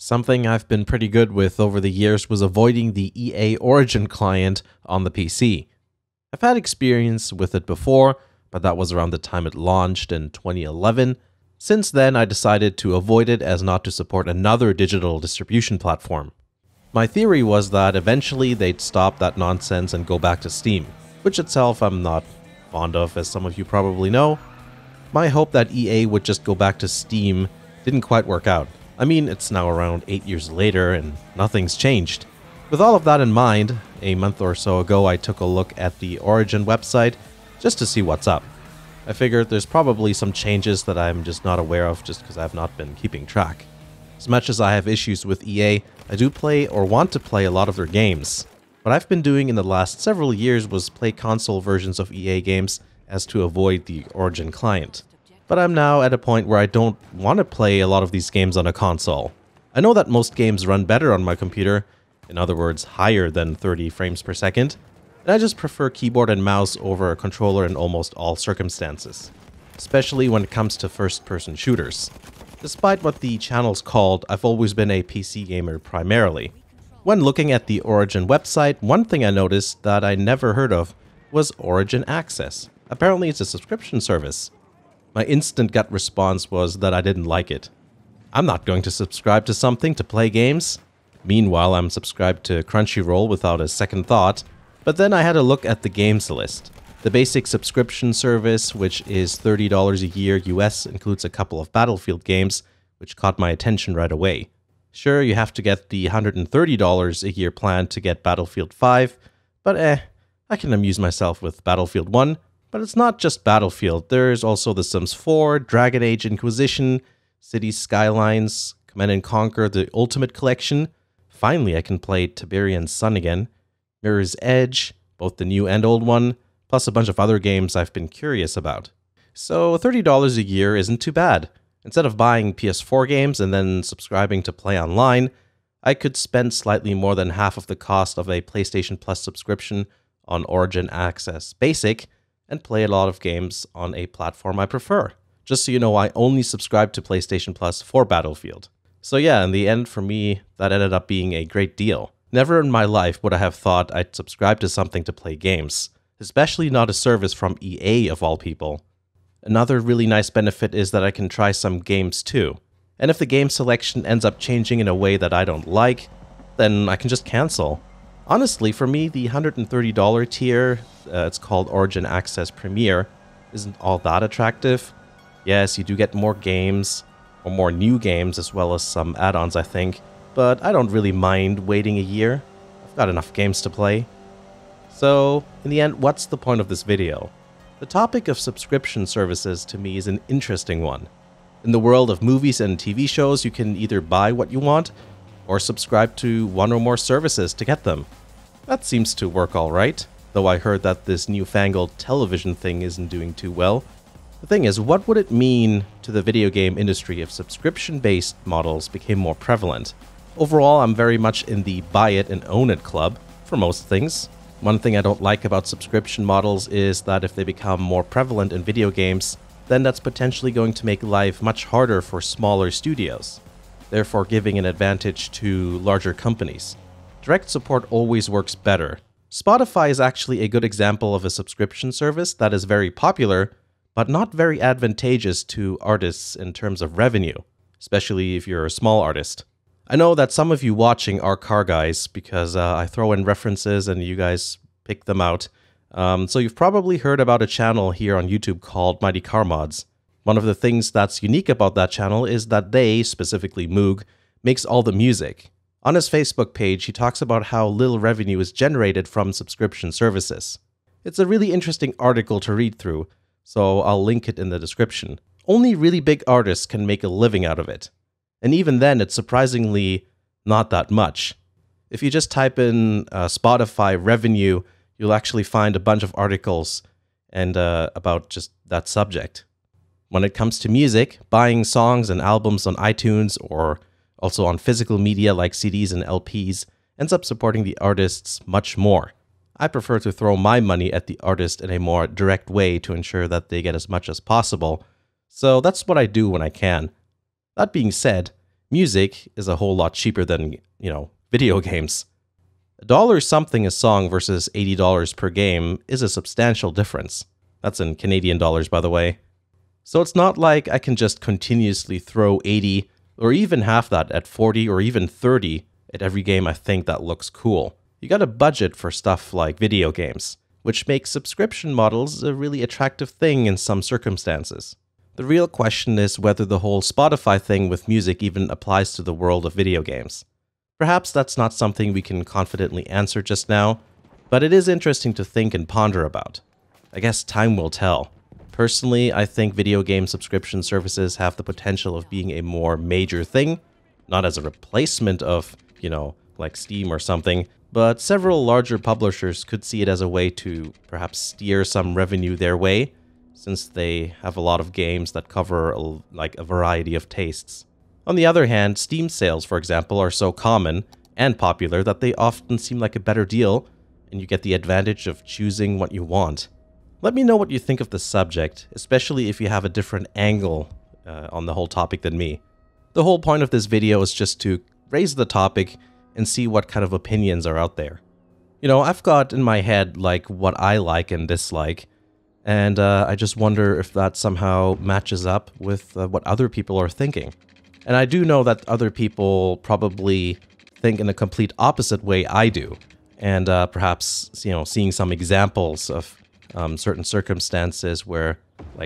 Something I've been pretty good with over the years was avoiding the EA Origin client on the PC. I've had experience with it before, but that was around the time it launched in 2011. Since then, I decided to avoid it as not to support another digital distribution platform. My theory was that eventually they'd stop that nonsense and go back to Steam, which itself I'm not fond of, as some of you probably know. My hope that EA would just go back to Steam didn't quite work out. I mean, it's now around 8 years later and nothing's changed. With all of that in mind, a month or so ago I took a look at the Origin website just to see what's up. I figured there's probably some changes that I'm just not aware of just because I've not been keeping track. As much as I have issues with EA, I do play or want to play a lot of their games. What I've been doing in the last several years was play console versions of EA games as to avoid the Origin client. But I'm now at a point where I don't want to play a lot of these games on a console. I know that most games run better on my computer, in other words, higher than 30 frames per second, and I just prefer keyboard and mouse over a controller in almost all circumstances, especially when it comes to first-person shooters. Despite what the channel's called, I've always been a PC gamer primarily. When looking at the Origin website, one thing I noticed that I never heard of was Origin Access. Apparently it's a subscription service. My instant gut response was that I didn't like it. I'm not going to subscribe to something to play games. Meanwhile, I'm subscribed to Crunchyroll without a second thought. But then I had a look at the games list. The basic subscription service, which is $30 a year US, includes a couple of Battlefield games, which caught my attention right away. Sure, you have to get the $130 a year plan to get Battlefield 5, but I can amuse myself with Battlefield 1. But it's not just Battlefield, there's also The Sims 4, Dragon Age Inquisition, Cities Skylines, Command & Conquer, the Ultimate Collection. Finally, I can play Tiberian's Son again, Mirror's Edge, both the new and old one, plus a bunch of other games I've been curious about. So $30 a year isn't too bad. Instead of buying PS4 games and then subscribing to play online, I could spend slightly more than half of the cost of a PlayStation Plus subscription on Origin Access Basic, and play a lot of games on a platform I prefer. Just so you know, I only subscribe to PlayStation Plus for Battlefield. So yeah, in the end, for me, that ended up being a great deal. Never in my life would I have thought I'd subscribe to something to play games, especially not a service from EA of all people. Another really nice benefit is that I can try some games too. And if the game selection ends up changing in a way that I don't like, then I can just cancel. Honestly, for me, the $130 tier, it's called Origin Access Premier, isn't all that attractive. Yes, you do get more games, or more new games, as well as some add-ons, I think, but I don't really mind waiting a year. I've got enough games to play. So, in the end, what's the point of this video? The topic of subscription services to me is an interesting one. In the world of movies and TV shows, you can either buy what you want, or subscribe to one or more services to get them. That seems to work alright, though I heard that this newfangled television thing isn't doing too well. The thing is, what would it mean to the video game industry if subscription-based models became more prevalent? Overall, I'm very much in the buy it and own it club, for most things. One thing I don't like about subscription models is that if they become more prevalent in video games, then that's potentially going to make life much harder for smaller studios, therefore giving an advantage to larger companies. Direct support always works better. Spotify is actually a good example of a subscription service that is very popular, but not very advantageous to artists in terms of revenue, especially if you're a small artist. I know that some of you watching are car guys because I throw in references and you guys pick them out. So you've probably heard about a channel here on YouTube called Mighty Car Mods. One of the things that's unique about that channel is that they, specifically Moog, makes all the music. On his Facebook page, he talks about how little revenue is generated from subscription services. It's a really interesting article to read through, so I'll link it in the description. Only really big artists can make a living out of it. And even then, it's surprisingly not that much. If you just type in Spotify revenue, you'll actually find a bunch of articles and about just that subject. When it comes to music, buying songs and albums on iTunes or also on physical media like CDs and LPs ends up supporting the artists much more. I prefer to throw my money at the artist in a more direct way to ensure that they get as much as possible, so that's what I do when I can. That being said, Music is a whole lot cheaper than, video games. $1 something a song versus $80 per game is a substantial difference. That's in Canadian dollars, by the way. So it's not like I can just continuously throw 80 or even half that at 40 or even 30 at every game I think that looks cool. You gotta budget for stuff like video games, which makes subscription models a really attractive thing in some circumstances. The real question is whether the whole Spotify thing with music even applies to the world of video games. Perhaps that's not something we can confidently answer just now, but it is interesting to think and ponder about. I guess time will tell. Personally, I think video game subscription services have the potential of being a more major thing, not as a replacement of, like Steam or something, but several larger publishers could see it as a way to perhaps steer some revenue their way, since they have a lot of games that cover a variety of tastes. On the other hand, Steam sales, for example, are so common and popular that they often seem like a better deal, and you get the advantage of choosing what you want. Let me know what you think of the subject, especially if you have a different angle on the whole topic than me. The whole point of this video is just to raise the topic and see what kind of opinions are out there. I've got in my head what I like and dislike, and I just wonder if that somehow matches up with what other people are thinking. And I do know that other people probably think in a complete opposite way I do, and perhaps seeing some examples of certain circumstances where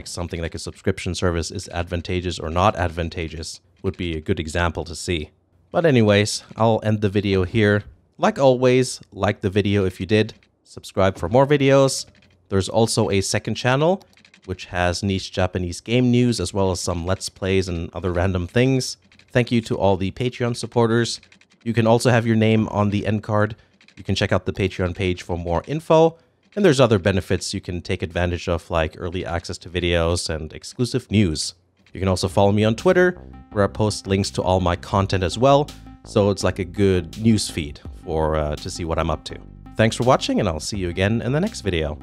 something like a subscription service is advantageous or not advantageous would be a good example to see. But anyways, I'll end the video here. Like always, like the video if you did, subscribe for more videos. There's also a second channel, which has niche Japanese game news as well as some Let's Plays and other random things. Thank you to all the Patreon supporters. You can also have your name on the end card. You can check out the Patreon page for more info. And there's other benefits you can take advantage of, like early access to videos and exclusive news. You can also follow me on Twitter, where I post links to all my content as well, so it's like a good news feed to see what I'm up to. Thanks for watching, and I'll see you again in the next video.